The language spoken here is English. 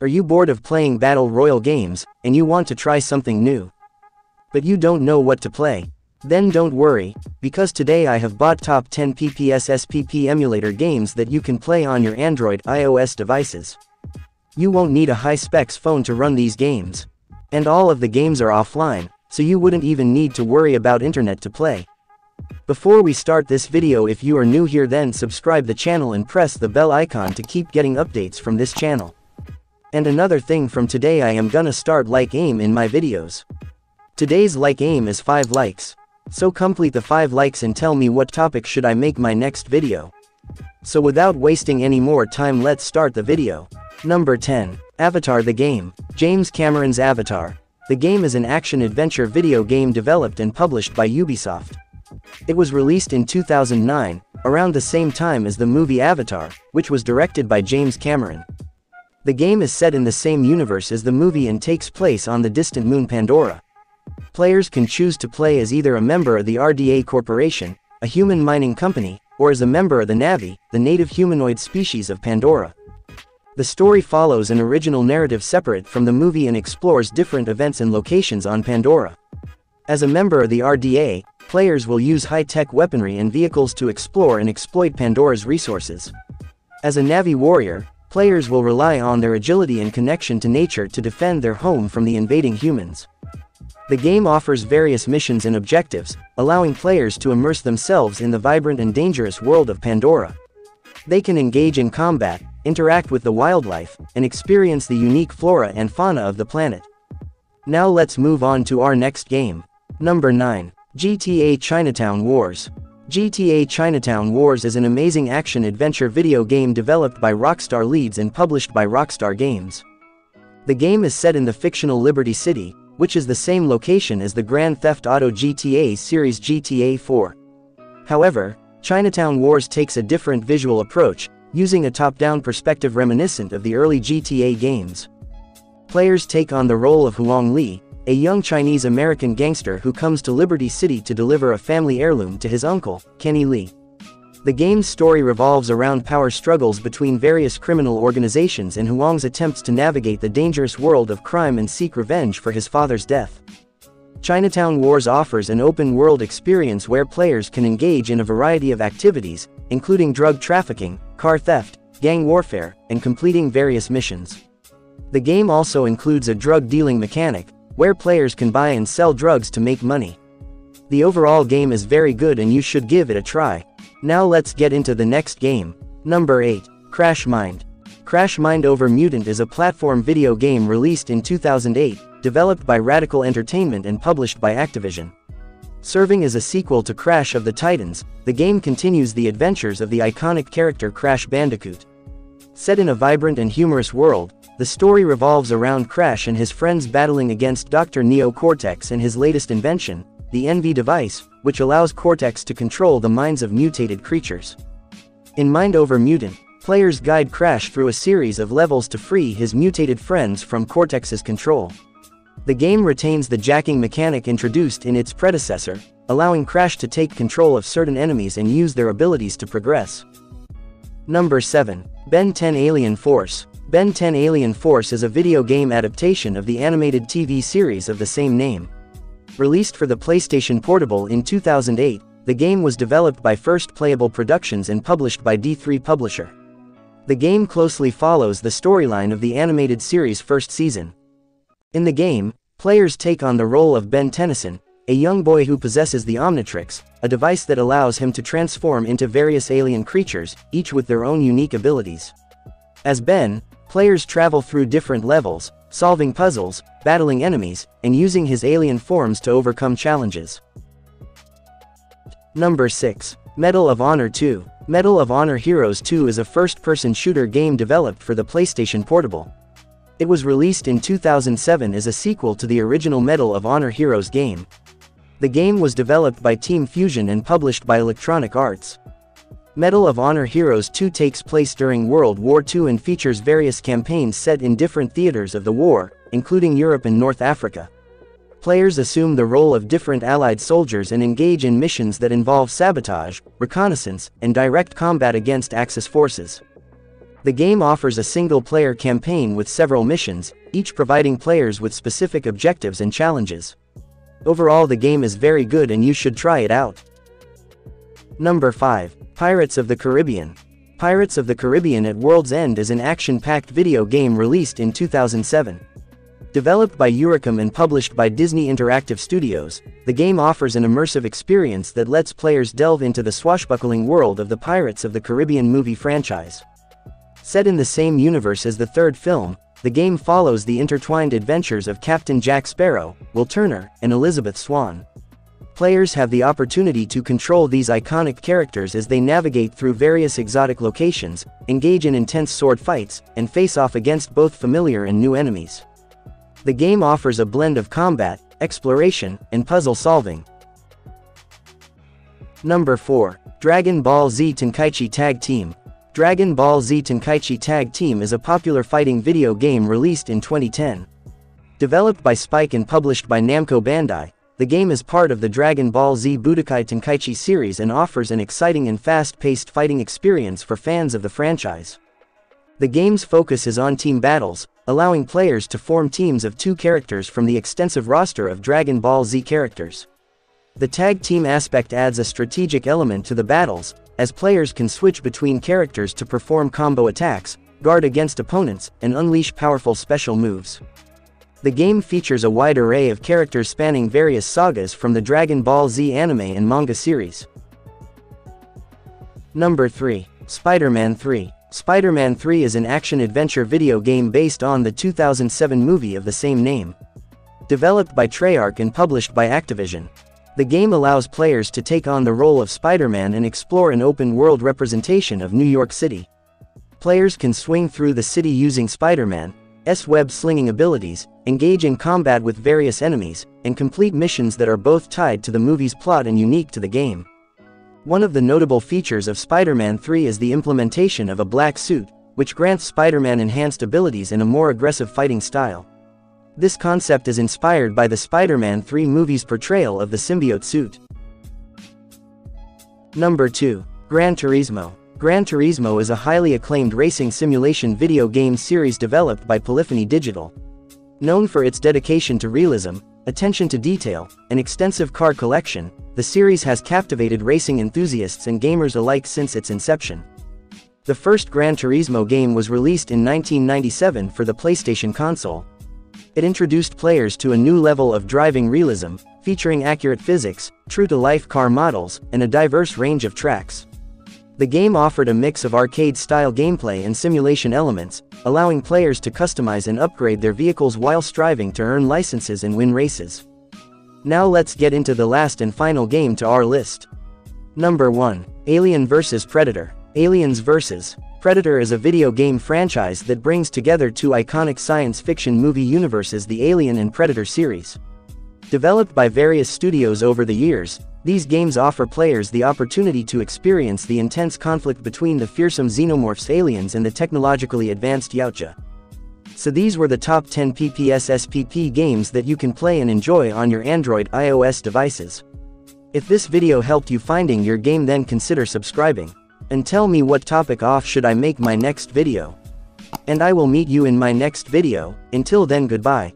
Are you bored of playing battle royale games, and you want to try something new? But you don't know what to play? Then don't worry, because today I have bought top 10 PPSSPP emulator games that you can play on your Android iOS devices. You won't need a high-specs phone to run these games. And all of the games are offline, so you wouldn't even need to worry about internet to play. Before we start this video, if you are new here, then subscribe the channel and press the bell icon to keep getting updates from this channel. And another thing, from today I am gonna start like aim in my videos. Today's like aim is 5 likes. So complete the 5 likes and tell me what topic should I make my next video. So without wasting any more time, let's start the video. Number 10. Avatar the game. James Cameron's Avatar. The game is an action-adventure video game developed and published by Ubisoft. It was released in 2009, around the same time as the movie Avatar, which was directed by James Cameron. The game is set in the same universe as the movie and takes place on the distant moon Pandora. Players can choose to play as either a member of the RDA Corporation, a human mining company, or as a member of the Na'vi, the native humanoid species of Pandora. The story follows an original narrative separate from the movie and explores different events and locations on Pandora. As a member of the RDA, players will use high-tech weaponry and vehicles to explore and exploit Pandora's resources. As a Na'vi warrior, players will rely on their agility and connection to nature to defend their home from the invading humans. The game offers various missions and objectives, allowing players to immerse themselves in the vibrant and dangerous world of Pandora. They can engage in combat, interact with the wildlife, and experience the unique flora and fauna of the planet. Now let's move on to our next game. Number 9. GTA Chinatown Wars. GTA Chinatown Wars is an amazing action-adventure video game developed by Rockstar Leeds and published by Rockstar Games. The game is set in the fictional Liberty City, which is the same location as the Grand Theft Auto GTA series GTA 4. However, Chinatown Wars takes a different visual approach, using a top-down perspective reminiscent of the early GTA games. Players take on the role of Huang Li, a young Chinese-American gangster who comes to Liberty City to deliver a family heirloom to his uncle, Kenny Li. The game's story revolves around power struggles between various criminal organizations and Huang's attempts to navigate the dangerous world of crime and seek revenge for his father's death. Chinatown Wars offers an open-world experience where players can engage in a variety of activities, including drug trafficking, car theft, gang warfare, and completing various missions. The game also includes a drug-dealing mechanic, where players can buy and sell drugs to make money. The overall game is very good and you should give it a try. Now let's get into the next game. Number 8. Crash Mind. Crash Mind over Mutant is a platform video game released in 2008, developed by Radical Entertainment and published by Activision. Serving as a sequel to Crash of the Titans, the game continues the adventures of the iconic character Crash Bandicoot. Set in a vibrant and humorous world, the story revolves around Crash and his friends battling against Dr. Neo Cortex and his latest invention, the Envy device, which allows Cortex to control the minds of mutated creatures. In Mind over Mutant, players guide Crash through a series of levels to free his mutated friends from Cortex's control. The game retains the jacking mechanic introduced in its predecessor, allowing Crash to take control of certain enemies and use their abilities to progress. Number 7. Ben 10 Alien Force. Ben 10 Alien Force is a video game adaptation of the animated TV series of the same name. Released for the PlayStation Portable in 2008, the game was developed by First Playable Productions and published by D3 Publisher. The game closely follows the storyline of the animated series' first season. In the game, players take on the role of Ben Tennyson, a young boy who possesses the Omnitrix, a device that allows him to transform into various alien creatures, each with their own unique abilities. As Ben, players travel through different levels, solving puzzles, battling enemies, and using his alien forms to overcome challenges. Number 6. Medal of Honor 2. Medal of Honor Heroes 2 is a first-person shooter game developed for the PlayStation Portable. It was released in 2007 as a sequel to the original Medal of Honor Heroes game. The game was developed by Team Fusion and published by Electronic Arts. Medal of Honor Heroes 2 takes place during World War II and features various campaigns set in different theaters of the war, including Europe and North Africa. Players assume the role of different Allied soldiers and engage in missions that involve sabotage, reconnaissance, and direct combat against Axis forces. The game offers a single-player campaign with several missions, each providing players with specific objectives and challenges. Overall, the game is very good and you should try it out. Number 5. Pirates of the Caribbean. Pirates of the Caribbean at World's End is an action-packed video game released in 2007. Developed by Eurocom and published by Disney Interactive Studios, the game offers an immersive experience that lets players delve into the swashbuckling world of the Pirates of the Caribbean movie franchise. Set in the same universe as the third film, the game follows the intertwined adventures of Captain Jack Sparrow, Will Turner, and Elizabeth Swann. Players have the opportunity to control these iconic characters as they navigate through various exotic locations, engage in intense sword fights, and face off against both familiar and new enemies. The game offers a blend of combat, exploration, and puzzle solving. Number 4. Dragon Ball Z Tenkaichi Tag Team. Dragon Ball Z Tenkaichi Tag Team is a popular fighting video game released in 2010. Developed by Spike and published by Namco Bandai, the game is part of the Dragon Ball Z Budokai Tenkaichi series and offers an exciting and fast-paced fighting experience for fans of the franchise. The game's focus is on team battles, allowing players to form teams of 2 characters from the extensive roster of Dragon Ball Z characters. The tag team aspect adds a strategic element to the battles, as players can switch between characters to perform combo attacks, guard against opponents, and unleash powerful special moves. The game features a wide array of characters spanning various sagas from the Dragon Ball Z anime and manga series. Number 3. SpiderMan III. SpiderMan III is an action-adventure video game based on the 2007 movie of the same name. Developed by Treyarch and published by Activision. The game allows players to take on the role of Spider-Man and explore an open-world representation of New York City. Players can swing through the city using Spider-Man's web-slinging abilities, engage in combat with various enemies, and complete missions that are both tied to the movie's plot and unique to the game. One of the notable features of Spider-Man 3 is the implementation of a black suit, which grants Spider-Man enhanced abilities and a more aggressive fighting style. This concept is inspired by the Spider-Man 3 movie's portrayal of the symbiote suit. Number 2. Gran Turismo. Gran Turismo is a highly acclaimed racing simulation video game series developed by Polyphony Digital. Known for its dedication to realism, attention to detail, and extensive car collection, the series has captivated racing enthusiasts and gamers alike since its inception. The first Gran Turismo game was released in 1997 for the PlayStation console. It introduced players to a new level of driving realism, featuring accurate physics, true-to-life car models, and a diverse range of tracks. The game offered a mix of arcade-style gameplay and simulation elements, allowing players to customize and upgrade their vehicles while striving to earn licenses and win races. Now let's get into the last and final game to our list. Number 1. Alien vs Predator. Aliens vs. Predator is a video game franchise that brings together 2 iconic science fiction movie universes, the Alien and Predator series. Developed by various studios over the years, these games offer players the opportunity to experience the intense conflict between the fearsome xenomorphs aliens and the technologically advanced Yautja. So these were the top 10 PPSSPP games that you can play and enjoy on your Android iOS devices. If this video helped you finding your game, then consider subscribing. And tell me what topic should I make my next video. And I will meet you in my next video. Until then, goodbye.